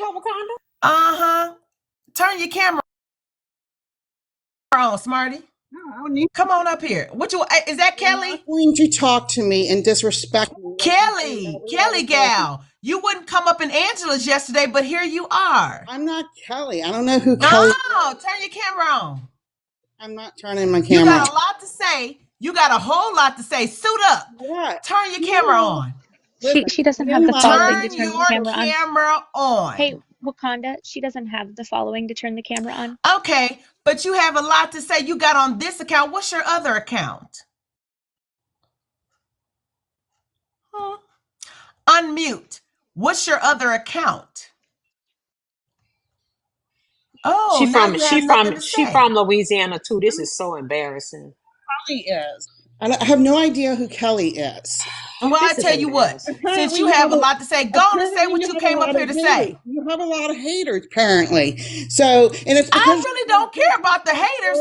Wakanda? Uh-huh. Turn your camera on, Smarty. No, I don't need. Come on up here. Is that You're Kelly? not going to talk to me and disrespect me. Kelly gal. You wouldn't come up in Angela's yesterday, but here you are. I'm not Kelly. I don't know who Kelly is. Turn your camera on. I'm not turning my You camera got a lot to say. You got a whole lot to say. Suit up. What? Turn your camera on. She doesn't have the following to Turn turn the your camera on. camera on. Hey, Wakanda, she doesn't have the following to turn the camera on. Okay, but you have a lot to say. You got on this account. What's your other account? Unmute. What's your other account? Oh, she from Louisiana too. This is so embarrassing. Kelly is. I have no idea who Kelly is. Well, I tell you what, since you have a lot to say, go on and say what you came up here to say. You have a lot of haters, apparently. So, and it's I really don't care about the haters.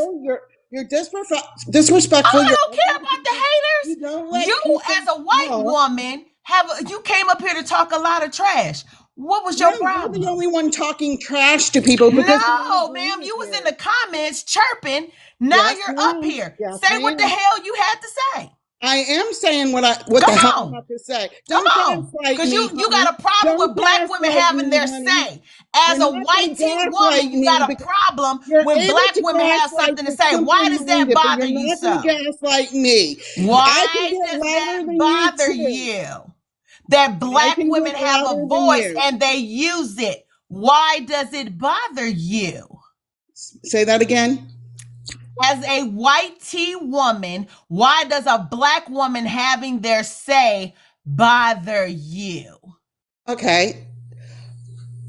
You're disrespectful. I don't care about the haters. You, as a white woman, you came up here to talk a lot of trash. What was your problem? You're the only one talking trash to people. No, ma'am, you was in the comments chirping. Now you're up here. Say what the hell you had to say. I am saying what the hell I have to say. Come on, because you got a problem with black women having their say. As a white teen woman, you got a problem when black women have something to say. Why does that bother you so? Gaslight me. Why does that bother you? That black women have a voice and they use it. Why does it bother you? Say that again. As a white teen woman, why does a black woman having their say bother you? Okay.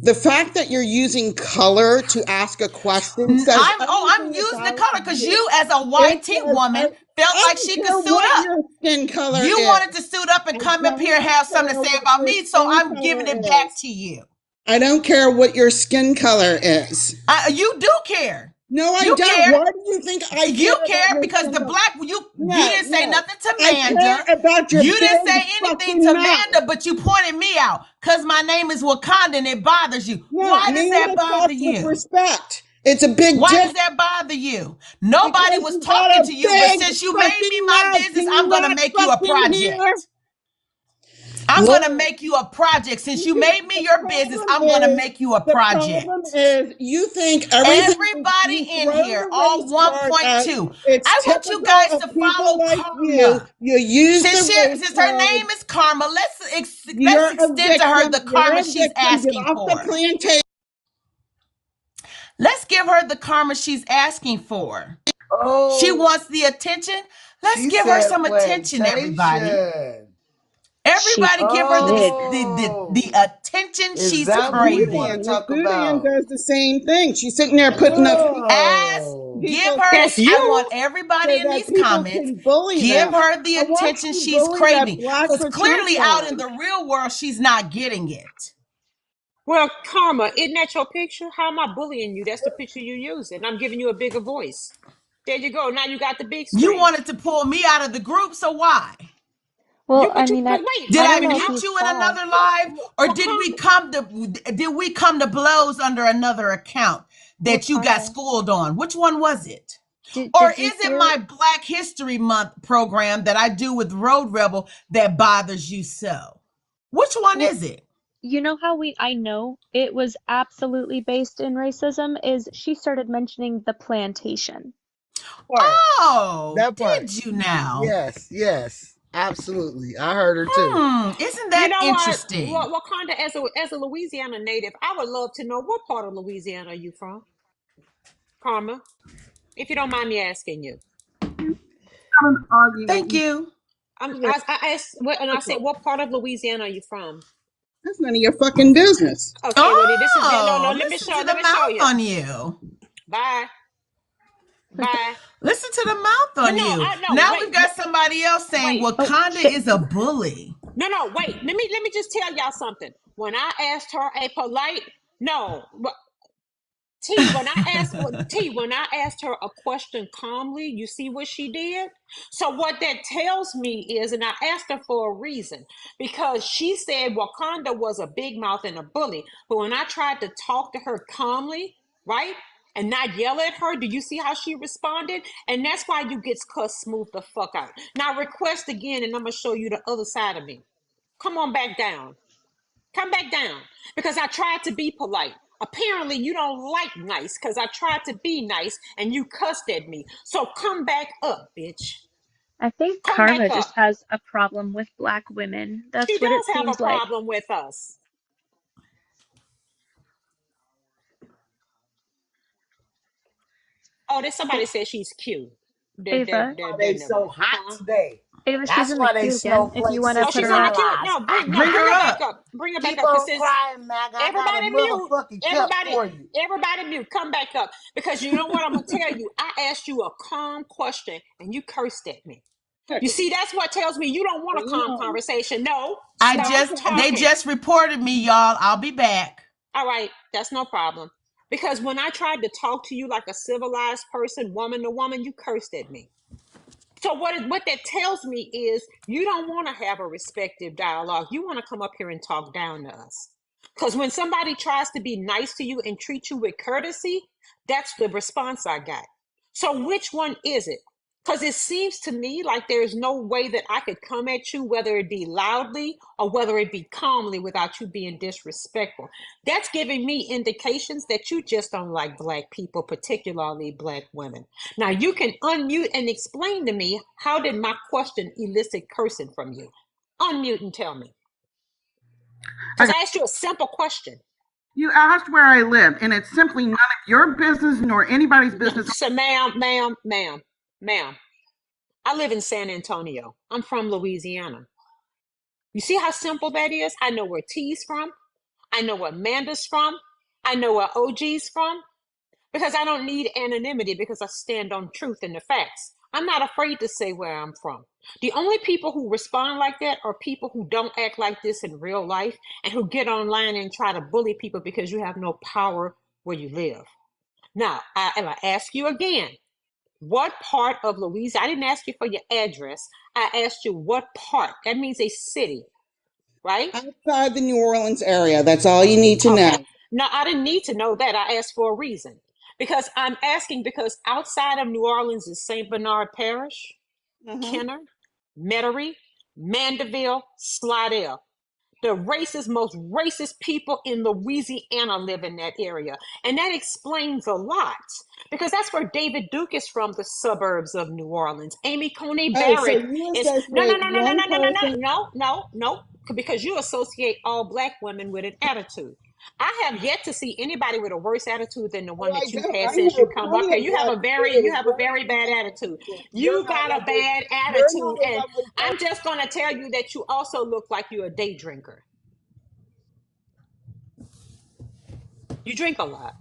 The fact that you're using color to ask a question says I'm using the color because you, as a white teen woman, felt like she could suit up. Your skin color you wanted to suit up and come up here and have something to say about me, so I'm giving it back to you. I don't care what your skin color is. You do care. No, I don't. Care. Why do you think I care? You care because the black you didn't say nothing to Manda. You didn't say anything to Manda, but you pointed me out because my name is Wakanda and it bothers you. Why does that bother you? Respect. It's a big. Why does that bother you? Nobody was talking to you, but since you made me my business, I'm gonna make you a project. I'm going to make you a project. Since you made me your business, I'm going to make you a project. The problem is you think everybody in here, all 1.2. I want you guys to follow Karma. You use since her name is Karma, let's extend to her the karma she's asking for. Let's give her the karma she's asking for. Oh, she wants the attention. Let's give her some attention, everybody. Everybody give her the attention she's craving. Boudin does the same thing. She's sitting there putting up. Give her. I want everybody in these comments. Give her the attention she's craving. Because clearly, out in the real world, she's not getting it. Well, Karma, isn't that your picture? How am I bullying you? That's the picture you use, and I'm giving you a bigger voice. There you go. Now you got the big screen. You wanted to pull me out of the group, so why? Well, did I mute you in another live, or did we come to blows under another account that you got schooled on? Which one was it? Or is it my Black History Month program that I do with Road Rebel that bothers you so? Which one is it? You know how I know it was absolutely based in racism is she started mentioning the plantation. Oh, did you now? Yes. Absolutely. I heard her too. Isn't that interesting? Wakanda, as a Louisiana native, I would love to know what part of Louisiana are you from? Karma, if you don't mind me asking you. Thank you. I said, what part of Louisiana are you from? That's none of your fucking business. Okay, well, this is let me show you. On you. Bye. Listen to the mouth on you. We've got somebody else saying Wakanda is a bully. No, wait. Let me just tell y'all something. When I asked her a polite, When I asked her a question calmly, you see what she did? So what that tells me is, and I asked her for a reason, because she said Wakanda was a big mouth and a bully. But when I tried to talk to her calmly, right? And not yell at her, do you see how she responded? And that's why you get cussed smooth the fuck out. Now request again, and I'm gonna show you the other side of me. Come on back down. Come back down. Because I tried to be polite. Apparently, you don't like nice because I tried to be nice and you cussed at me. So come back up, bitch. I think Come Karma back just up. has a problem with black women. She That's what it does have a seems like. problem with us. Oh, there's somebody said she's cute. Ava, Why They're they never. so hot Huh? today? Ava, she's That's in the why they queue again. If you snowflake want to Oh, put she's her in the up. queue. centralized. No, I no, Bring bring got her her you. back up. up. Bring her back Keep up. Because on since crying, Mac. I got a everybody mute, motherfucking cup for you. everybody mute. Come back up. Because you know what I'm gonna tell you. I asked you a calm question and you cursed at me. You see, that's what tells me you don't want a Well, you calm know, conversation. No, I start just they talking. just reported me, y'all. I'll be back. All right, that's no problem. Because when I tried to talk to you like a civilized person, woman to woman, you cursed at me. So what that tells me is you don't want to have a respectful dialogue. You want to come up here and talk down to us. Because when somebody tries to be nice to you and treat you with courtesy, that's the response I got. So which one is it? Because it seems to me like there's no way that I could come at you, whether it be loudly or whether it be calmly without you being disrespectful. That's giving me indications that you just don't like black people, particularly black women. Now you can unmute and explain to me how did my question elicit cursing from you? Unmute and tell me. Because okay, I asked you a simple question. you asked where I live, and it's simply none of your business nor anybody's No, business. so ma'am, I live in San Antonio. I'm from Louisiana. You see how simple that is? I know where T's from. I know where Amanda's from. I know where OG's from. Because I don't need anonymity because I stand on truth and the facts. I'm not afraid to say where I'm from. The only people who respond like that are people who don't act like this in real life and who get online and try to bully people because you have no power where you live. Now, I ask you again, what part of Louisiana? I didn't ask you for your address. I asked you what part. That means a city, right? Outside the New Orleans area. That's all you need to Okay. know. No, I didn't need to know that. I asked for a reason. Because I'm asking because outside of New Orleans is St. Bernard Parish, Uh-huh. Kenner, Metairie, Mandeville, Slidell. The most racist people in Louisiana live in that area. And that explains a lot because that's where David Duke is from, the suburbs of New Orleans. Amy Coney Oh, so Barrett you is no, no, associate no, no, no, one no, no, no, person. no, no, no, because you associate all black women with an attitude. I have yet to see anybody with a worse attitude than the Oh, one I that you've don't. had I since you know come up plenty here. of black people You with have a very very bad lovely attitude. people. You're You not got a lovely. bad You're not attitude, a and lovely I'm person. just gonna tell you that you also look like you're a day drinker. You drink a lot.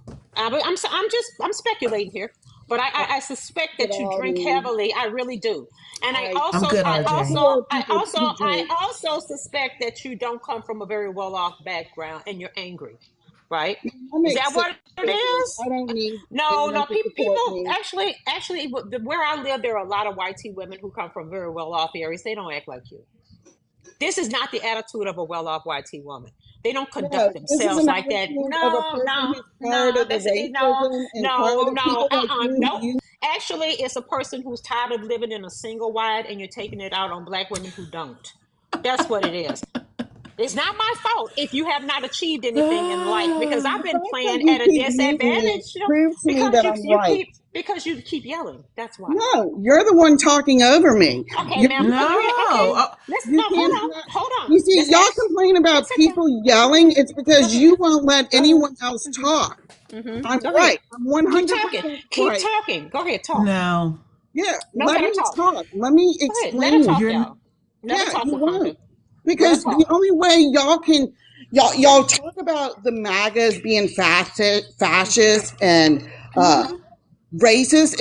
I'm speculating here, but I suspect Get that you all drink me. heavily. I really do, and I I'm good, RJ. adore people who I drink. also suspect that you don't come from a very well off background and you're angry, right? I Is make that six what it figures. is? I don't need No, anyone no. to support People me. actually, where I live, there are a lot of YT women who come from very well off areas. They don't act like you. This is not the attitude of a well-off YT woman. They don't No, conduct this is themselves an like that. attitude of a No, person no, who's tired no. of the That's it. No, racism and tired no, of no. people like you who Nope. use. Actually, it's a person who's tired of living in a single wide, and you're taking it out on black women who don't. That's what it is. It's not my fault if you have not achieved anything in life because I've The been fact that playing you at a keep muting me disadvantage, proves to me because that I'm right. you keep yelling. That's why. No, you're the one talking over me. Okay, You ma'am. No. Okay. Oh, Let's you no. Hold can't on. have. Hold on. You see, Let's y'all ask. complain about It's okay. people yelling. It's Go because ahead. you won't let Go ahead. anyone else talk. I'm Go ahead. right. I'm Keep talking. 100% Keep right. talking. Go ahead. Talk. no. Yeah, No, let let her me talk. talk. Let me Go ahead. Let her explain. talk, You're y'all. Let her Yeah, talk, you won't. Wakanda. Let her Because the talk. only way y'all can y'all talk about the MAGAs being fascist and Racist.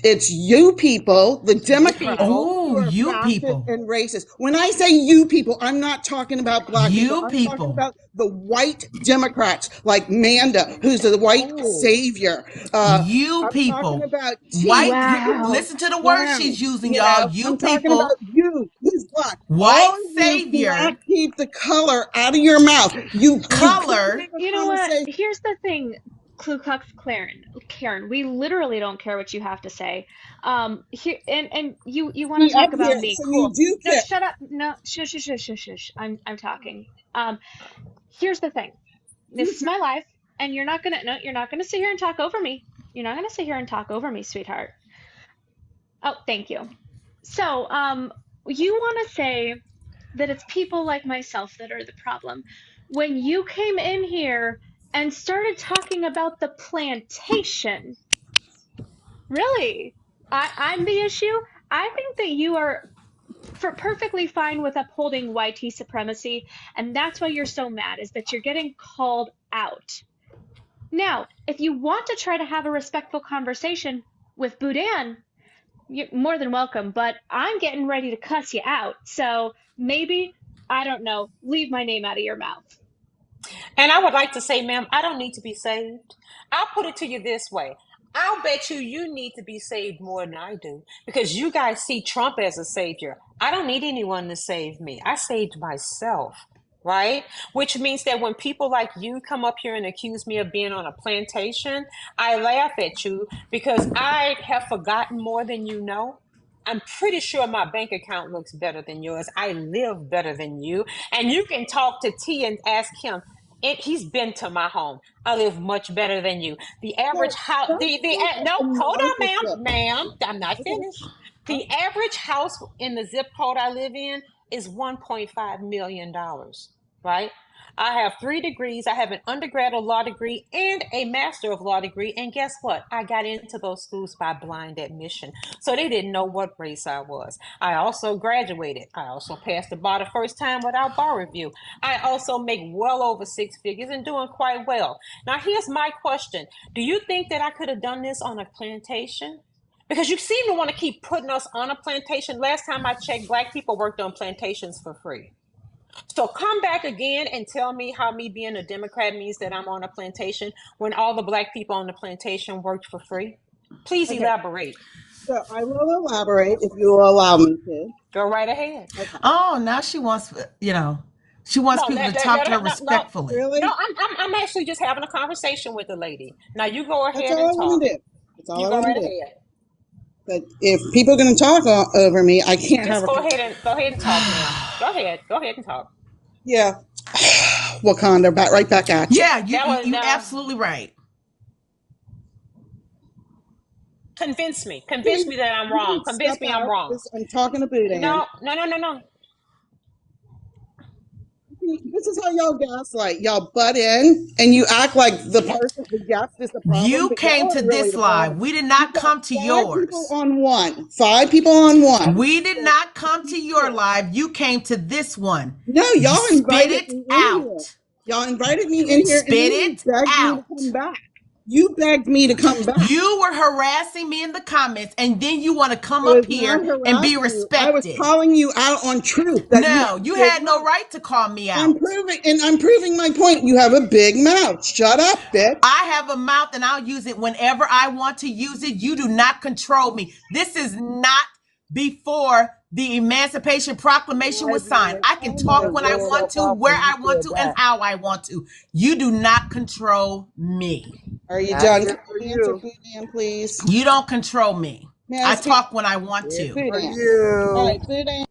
It's you people, the You Democrats, people. who Oh, are you fascist people. and racist. When I say you people, I'm not talking about black people. You I'm talking people. about the white Democrats, like Manda, who's the white Oh. savior. You I'm talking people. about White, T. Wow. listen to the words Brown. she's using, y'all. You I'm talking about people. you, who's black. All White of you cannot savior. keep the color out of your mouth. You couldn't Color. have a You know what? conversation. Here's the thing, Ku Klux Karen, we literally don't care what you have to say. Here and you want Be to up talk about here, me? so you Cool. do No, care. shut up. No, shush, shush, shush, shush, shush. I'm talking. Um, here's the thing. This is my life, and you're not gonna no, you're not gonna sit here and talk over me. You're not gonna sit here and talk over me, sweetheart. Oh, thank you. So, you want to say that it's people like myself that are the problem. When you came in here and started talking about the plantation, really, I'm the issue. I think that you are perfectly fine with upholding YT supremacy, and that's why you're so mad, is that you're getting called out. Now, if you want to try to have a respectful conversation with Boudin, you're more than welcome, but I'm getting ready to cuss you out. So maybe, I don't know, leave my name out of your mouth. And I would like to say, ma'am, I don't need to be saved. I'll put it to you this way. I'll bet you need to be saved more than I do because you guys see Trump as a savior. I don't need anyone to save me. I saved myself, right? Which means that when people like you come up here and accuse me of being on a plantation, I laugh at you because I have forgotten more than you know. I'm pretty sure my bank account looks better than yours. I live better than you. And you can talk to T and ask him. He's been to my home. I live much better than you. The average house, no, A hold on, narcissist. ma'am. I'm not Okay. finished. The average house in the zip code I live in is $1.5 million, right? I have 3 degrees. I have an undergrad of law degree and a master of law degree. And guess what? I got into those schools by blind admission. So they didn't know what race I was. I also graduated. I also passed the bar the first time without bar review. I also make well over 6 figures and doing quite well. Now, here's my question. Do you think that I could have done this on a plantation? Because you seem to want to keep putting us on a plantation. Last time I checked, black people worked on plantations for free. So come back again and tell me how me being a Democrat means that I'm on a plantation when all the black people on the plantation worked for free. Please Okay. elaborate. So I will elaborate if you will allow me to. Go right ahead. Okay. Oh, now she wants No, people to talk to her no, no, respectfully. no. Really? I'm actually just having a conversation with the lady. Now you go That's ahead all and I want talk. to do. That's all You I go want right to do. ahead. But if people are going to talk over me, I can't have Just a conversation. go ahead and talk, ma'am. Go ahead and talk. Yeah. Wakanda, right back at you. Yeah, That was you absolutely right. convince Please, me that I'm you wrong. can step Convince me I'm out wrong. because I'm talking to Boudin. No, no, no, no, no. This is how y'all gaslight. Y'all butt in and you act like the person, the guest is the problem, You but came y'all to are really this the live. problem. We did You not got come to 5 people yours. on one. 5 people on one. We did So not come to be your clear. live. You came to this one. No, You y'all spit invited it me in here. out. Y'all invited me in here and Spit then you it begged me to come out. back. You begged me to come back. You were harassing me in the comments, and then you want to come I was up not here and be harassing you. I was respected. calling you out on truth that you have No, a you big had no mouth. right to call me I'm out. proving, and I'm proving my point. You have a big mouth. Shut up, bitch. I have a mouth and I'll use it whenever I want to use it. You do not control me. This is not before the Emancipation Proclamation was signed. I can You talk done when I dressed want yourself to, up where when you I want said to, and that. how I want to. You do not control me. Are you That's done? it Can for you answer you. Boudin, please? You don't control me. May I I speak? talk when I want It's to. for Boudin. All you. right, Boudin.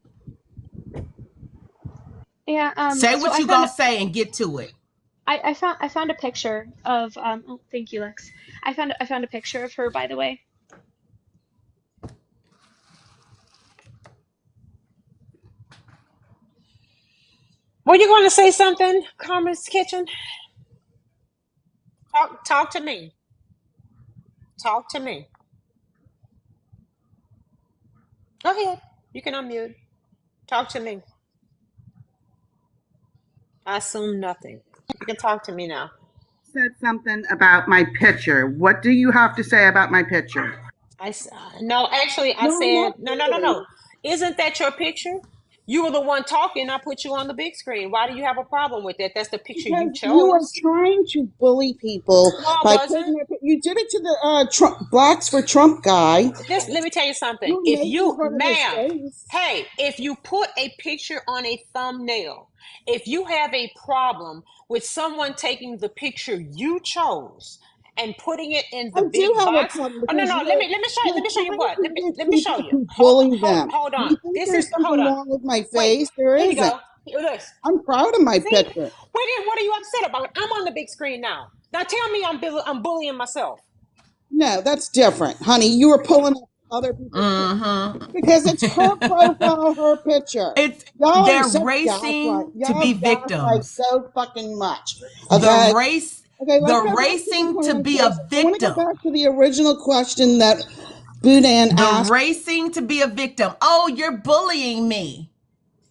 Yeah, Say so what you gonna say and get to it. I found a picture of oh, thank you, Lex. I found a picture of her, by the way. Were you going to say something, Carmen's Kitchen? Talk to me. Talk to me. Go ahead. You can unmute. Talk to me. I assume nothing. You can talk to me now. said something about my picture. What do you have to say about my picture? No, actually, I No, said not no, no, no, really. no. Isn't that your picture? You were the one talking. I put you on the big screen. Why do you have a problem with that? That's the picture you Because you are chose. trying to bully people No, I by wasn't. putting you did it to the Trump, Blacks for Trump guy. This, let me tell you something. You're If making you, fun of his ma'am, face. hey, if you put a picture on a thumbnail, if you have a problem with someone taking the picture you chose and putting it in I the do big have a box, problem oh no, because no, let you're me show you trying what. to get Let me show people you. to bully them. Hold on. You think This there's is hold something on. wrong with my Wait, face? There here you isn't. go. Here, this. I'm proud of my See? picture. What are you upset about? I'm on the big screen now. Now tell me I'm bullying myself. No, that's different, honey. You were pulling up other people's pictures because it's her profile, her picture. It's Y'all are they're so gaslight. racing to Y'all be gaslight victims. so fucking much. The Okay. race, Okay, let's the go back to the racing to be a plantation. I want to go victim. back to the original question that Boudin The asked. racing to be a victim. Oh, you're bullying me.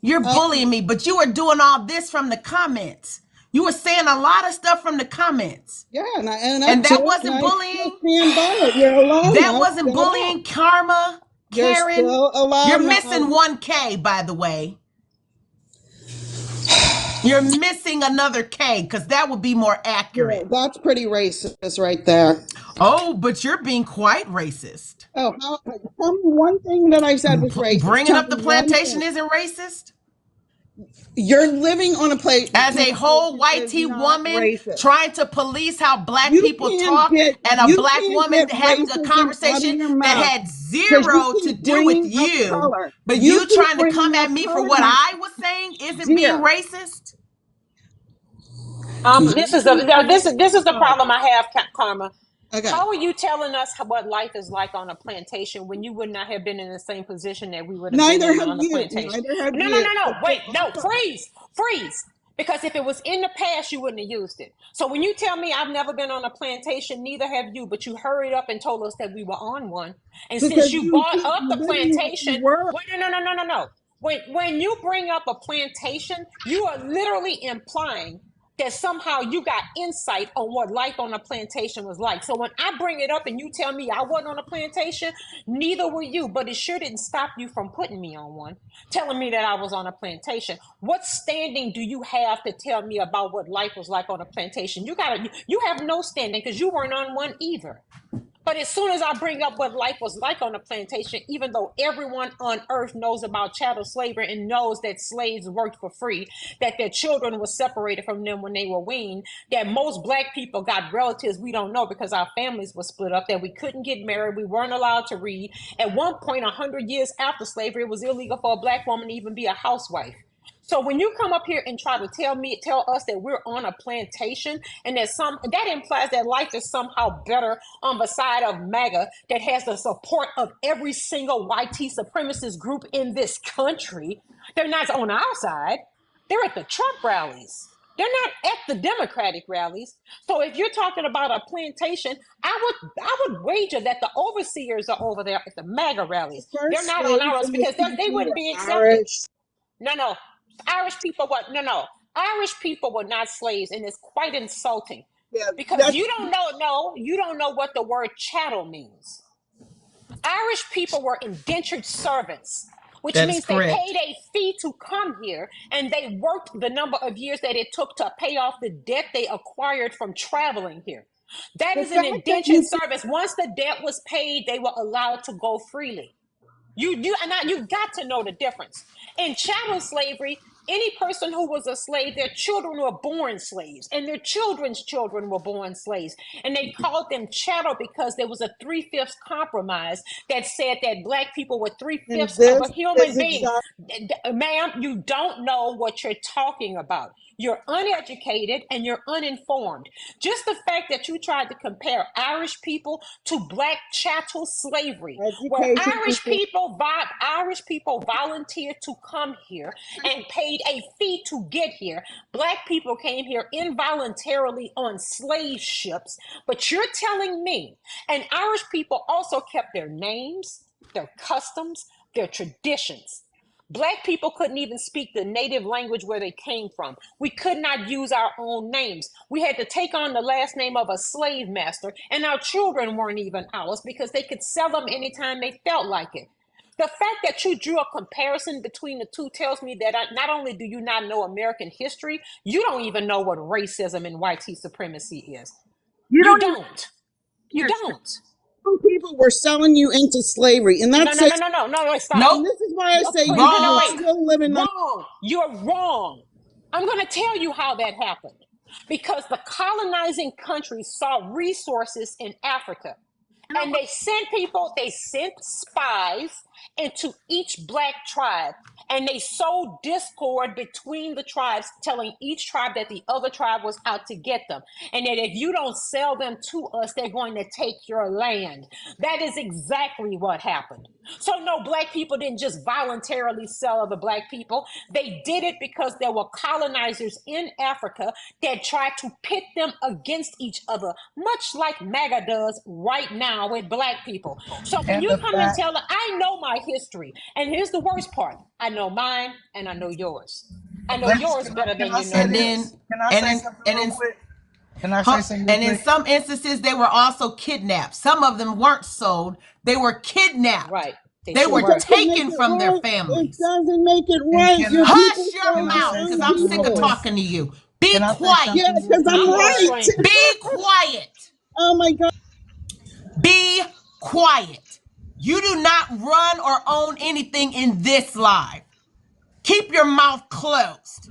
You're Uh, bullying me, but you were doing all this from the comments. You were saying a lot of stuff from the comments. yeah, and I own up And to that it, and wasn't I still bullying. stand by it. You're alone, That though. wasn't Stand up. bullying, Karma, You're Karen. still You're alone, missing though. 1K, by the way. You're missing another K because that would be more Yeah, accurate. that's pretty racist right there. Oh, but you're being quite racist. Oh, tell me one thing that I said was racist. Bringing Tell up me the one plantation thing. isn't racist? You're living on a As a whole plantation white is tea not woman racist. trying to police how black people talk and a You black can't woman get having a racism out of conversation your that mouth had because you zero to keep do with bringing up you, color. but You you keep trying to come bringing at up me for color, what my I was saying isn't being dear. racist? This You is the keep bringing this is up the color. problem I have, Karma. Okay. How are you telling us what life is like on a plantation when you would not have been in the same position that we would have been Neither in have on the you. plantation? Neither have No, no, you. no, But no. you're Wait, no, also freeze. Because if it was in the past, you wouldn't have used it. So when you tell me I've never been on a plantation, neither have you, but you hurried up and told us that we were on one. And since because you you brought keep up the living where you plantation, were. wait, no, no, no, no, no, no. When you bring up a plantation, you are literally implying that somehow you got insight on what life on a plantation was like. So when I bring it up and you tell me I wasn't on a plantation, neither were you, but it sure didn't stop you from putting me on one, telling me that I was on a plantation. What standing do you have to tell me about what life was like on a plantation? You have no standing because you weren't on one either. But as soon as I bring up what life was like on the plantation, even though everyone on earth knows about chattel slavery and knows that slaves worked for free, that their children were separated from them when they were weaned, that most black people got relatives we don't know because our families were split up, that we couldn't get married, we weren't allowed to read. At one point, 100 years after slavery, it was illegal for a black woman to even be a housewife. So when you come up here and try to tell us that we're on a plantation and that implies that life is somehow better on the side of MAGA that has the support of every single YT supremacist group in this country. They're not on our side. They're at the Trump rallies. They're not at the Democratic rallies. So if you're talking about a plantation, I would wager that the overseers are over there at the MAGA The rallies. They're first not on slaves ours in this because they country wouldn't were be accepted. Irish. No, no. Irish people were no, no. Irish people were not slaves, and it's quite insulting Yeah, because that's you don't know. No, you don't know what the word chattel means. Irish people were indentured servants, which That is means they correct. paid a fee to come here and they worked the number of years that it took to pay off the debt they acquired from traveling here. That the is an fact that indentured you. service. Once the debt was paid, they were allowed to go freely. You got to know the difference. In chattel slavery, any person who was a slave, their children were born slaves, and their children's children were born slaves. And they called them chattel because there was a three-fifths compromise that said that black people were And three-fifths of this a human is being. exactly. Ma'am, you don't know what you're talking about. You're uneducated and you're uninformed. Just the fact that you tried to compare Irish people to black chattel slavery, where Education equals. Irish people volunteered to come here and paid a fee to get here. Black people came here involuntarily on slave ships. But you're telling me, and Irish people also kept their names, their customs, their traditions. Black people couldn't even speak the native language where they came from. We could not use our own names. We had to take on the last name of a slave master, and our children weren't even ours because they could sell them anytime they felt like it. The fact that you drew a comparison between the two tells me that not only do you not know American history, you don't even know what racism and white supremacy is. You You don't even don't. You don't. people were selling you into slavery, and No, that's no, it. no, no, no, no, no, stop. And Nope. this is why I say you No, no, do Wrong. wait. still live in the. Wrong. You're wrong. I'm going to tell you how that happened. Because the colonizing countries saw resources in Africa. And they sent spies into each black tribe. And they sowed discord between the tribes, telling each tribe that the other tribe was out to get them. And that if you don't sell them to us, they're going to take your land. That is exactly what happened. So, no, black people didn't just voluntarily sell other black people. They did it because there were colonizers in Africa that tried to pit them against each other, much like MAGA does right now with black people. So when And you the come and fact, tell them, I know my history, and here's the worst part: I know mine, and I know yours. I know let me, yours better can than I you say know And this? then his. Can I and say in something and real in quick? Can I say something real and in quick? some instances they were also kidnapped. Some of them weren't sold, they were kidnapped. Right? They They sure were It were. doesn't make taken it from their right. It families. doesn't make it And right. Your people Hush your selling can I your mouth, say because own I'm something real sick of quick? people. talking to you. Be Can I say Yeah, quiet. something real because quick, I'm I'm going to guys? right. shrink. Be quiet. Oh my God. Be quiet. You do not run or own anything in this live. Keep your mouth closed.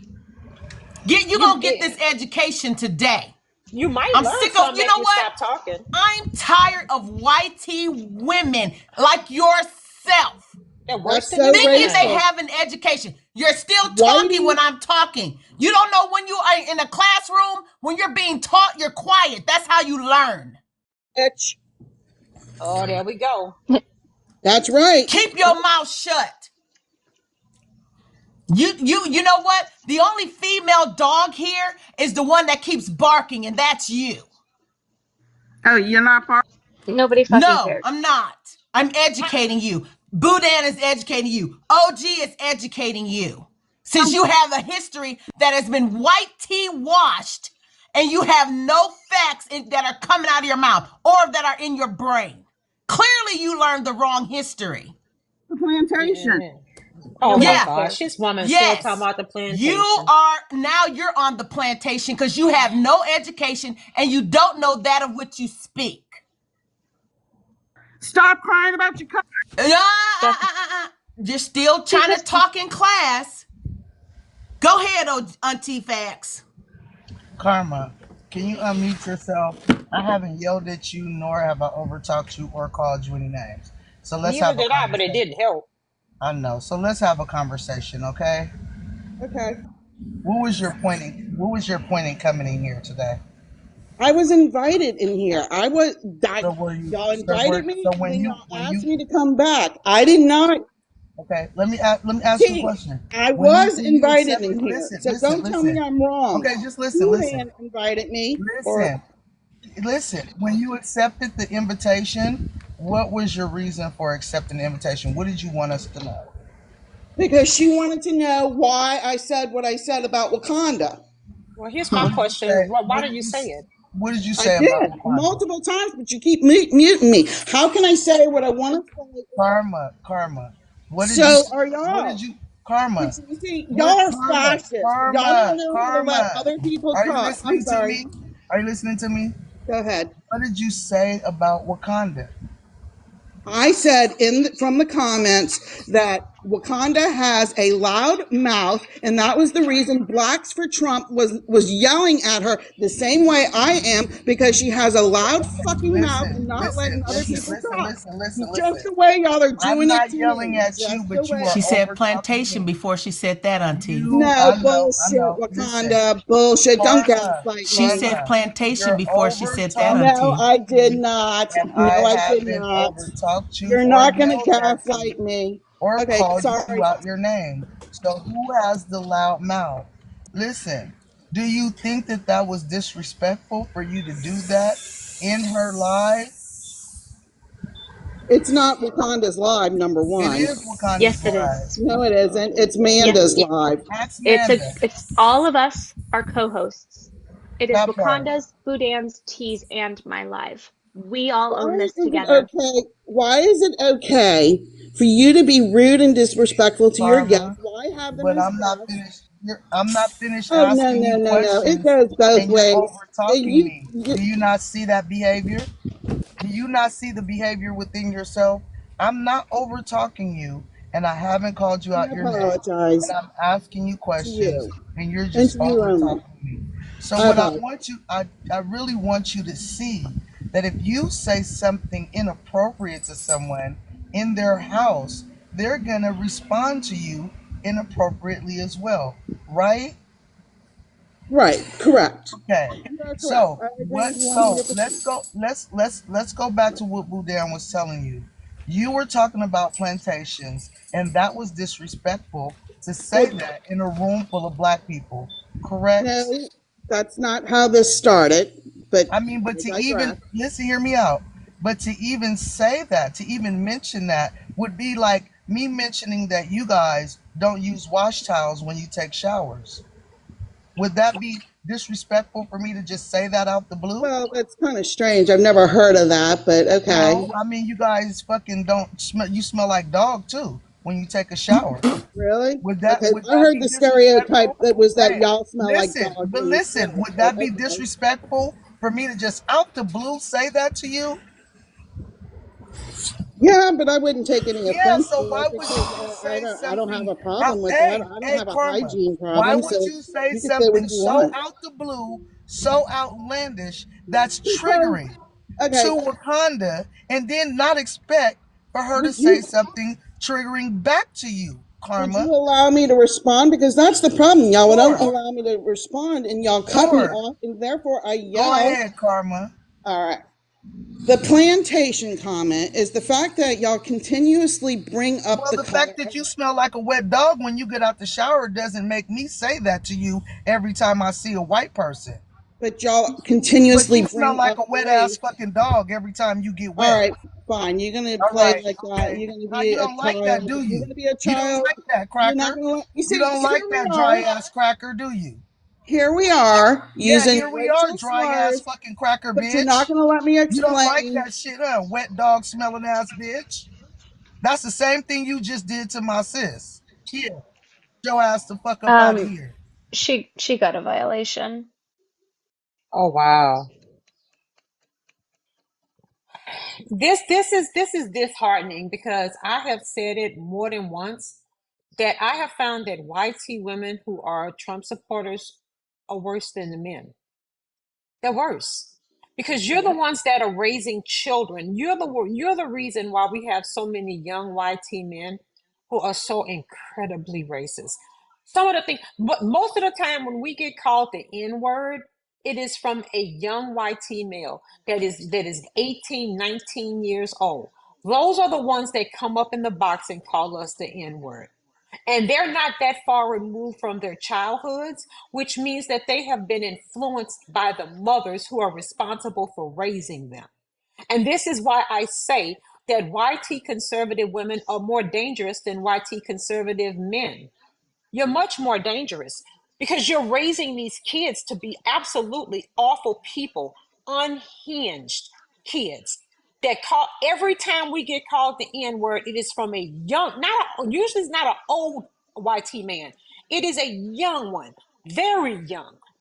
You You gonna get this education today. you might I'm learn sick of, something you if know you what? stop talking. I'm tired of YT women like yourself They're worse That's than so thinking they everything. racist. have an education. You're still talking Whitey, when I'm talking. You don't know when you are in a classroom, when you're being taught, you're quiet. That's how you learn. bitch. Oh, there we go. That's right. Keep your mouth shut. You know what? The only female dog here is the one that keeps barking, and that's you. Oh, you're not part. Nobody fucking No, cares. I'm not. I'm educating you. Boudin is educating you. OG is educating you. Since you have a history that has been white tea washed and you have no facts that are coming out of your mouth or that are in your brain. Clearly, you learned the wrong history. The plantation. Yeah. Oh Nobody my Yeah. gosh, cares. this woman still talking Yes. about the You plantation. are now you're on the plantation because you have no education and you don't know that of which you speak. Stop crying about your. Stop. You're still trying to Because talk in class. Go ahead, Auntie Fax. Karma, can you unmute yourself? I haven't yelled at you, nor have I overtalked you or called you any names. So let's Neither have a did I, but it conversation. didn't help. I know. So let's have a conversation, okay? Okay. What was your point in coming in here today? I was invited in here. So were you Y'all invited me, so and then y'all when asked you me to come back. I did not. okay, let me ask you a See, question. I was When you invited accepted in here, listen, so listen, don't tell me listen. I'm wrong. Okay, just listen. Julian invited me, or Listen. Listen, when you accepted the invitation, what was your reason for accepting the invitation? What did you want us to know? because she wanted to know why I said what I said about Wakanda. Well, here's my question. Why do you say it? What did you I say about did Wakanda? multiple times, but you keep muting me. How can I say what I want to say? Karma. What did you So are what did y'all. you Karma? But you see, What y'all are karma? fascist. Y'all don't Karma. know how to let Karma. other people Are you talk. I'm listening to sorry. me? Are you listening to me? Go ahead. What did you say about Wakanda? I said from the comments that Wakanda has a loud mouth, and that was the reason Blacks for Trump was yelling at her the same way I am because she has a loud fucking mouth and not letting other people talk. Just Listen. the way y'all are I'm doing it not to yelling me. at you, Just the but you are She way. said over talking plantation me. before she said that, Auntie. No bullshit, Listen, Wakanda. Bullshit. Don't gaslight She me. said karma. plantation You're before she over said that, No, Auntie. talking I did me, not. and I No, I did haven't not. over talked you You're or not going to yelled at you gaslight me. or Okay, called you sorry. out your name. So who has the loud mouth? Listen, do you think that that was disrespectful for you to do that in her live? It's not Wakanda's live, number It one. is Wakanda's Yes, it live. is. No, it isn't. It's Yes, Manda's live. Ask it's a Manda. it's all of us are co-hosts. It is That part. Wakanda's, Boudin's, T's, and my live. We all Why own this is it together. okay? Why is it okay for you to be rude and disrespectful to your guests? Karma. Why have them But as I'm not guests? finished. I'm not finished Oh no, asking no, you no, no! It questions, goes both and you're ways. over talking me. Do you not see that behavior? Do you not see the behavior within yourself? I'm not over talking you, and I haven't called you I out your name, apologize and I'm asking you to questions, you and you're and just to you over only. talking me. So I what I apologize. want you, I really want you to see that if you say something inappropriate to someone in their house, they're gonna respond to you inappropriately as well, right? Right, correct. Okay. You are correct. So I agree what with you so 100%. let's go back to what Boudin was telling you. You were talking about plantations, and that was disrespectful to say It, that in a room full of black people. Correct? no, that's not how this started, but I mean, but I to even digress. listen, hear me out. But to even say that, to even mention that would be like me mentioning that you guys don't use wash towels when you take showers. Would that be disrespectful for me to just say that out the blue? Well, that's kind of strange. I've never heard of that, but okay. No, I mean you guys fucking don't smell. You smell like dog too when you take a shower. Really? Would that Okay, would I that heard be the stereotype disrespectful? that was that Hey, y'all smell like listen, dog but when you listen. sweat, Would but that be okay. disrespectful for me to just out the blue say that to you? Yeah, but I wouldn't take any Yeah. offense So to why it would you because just I say don't have something a out? problem with that. Hey, I don't hey, have a Karma. hygiene Why problem, would so you say you can say what something you so want. out the blue, so outlandish that's Because triggering to okay, Wakanda, and then not expect for her to would say you something triggering back to you, would you Karma? allow me to respond? Because that's the problem. Y'all don't Sure, allow me to respond, and y'all cut me sure. off, and therefore I Go yell. ahead, Karma. All right. The plantation comment is the fact that y'all continuously bring up Well, the the color, fact that you smell like a wet dog when you get out the shower doesn't make me say that to you every time I see a white person. but y'all But continuously you smell bring like up a wet ass race. fucking dog every time you get All wet. right, fine. You're gonna All play right, like that. okay. You're gonna Now be you a don't like child. that, do You're you? gonna be a You don't child. like that You're not cracker. gonna let. You You see, don't like here we that dry are. ass cracker, do you? Here we are Yeah, using here we are, racial dry ass slurs, fucking cracker but you're not bitch. gonna let me You don't like explain. that shit, huh? Wet dog smelling ass bitch. That's the same thing you just did to my sis. Here, get your ass the fuck up out of Um, here. she got a violation. Oh wow. This is disheartening because I have said it more than once that I have found that YT women who are Trump supporters are worse than the men. They're worse because you're the Yep. ones that are raising children. You're the reason why we have so many young YT men who are so incredibly racist. Some of the things, but most of the time when we get called the N word, it is from a young YT male that is 18, 19 years old. Those are the ones that come up in the box and call us the N word. And they're not that far removed from their childhoods, which means that they have been influenced by the mothers who are responsible for raising them. And this is why I say that YT conservative women are more dangerous than YT conservative men. You're much more dangerous because you're raising these kids to be absolutely awful people, unhinged kids that call every time we get called the N word, it is from a young, usually it's not an old YT man. It is a young one, very young,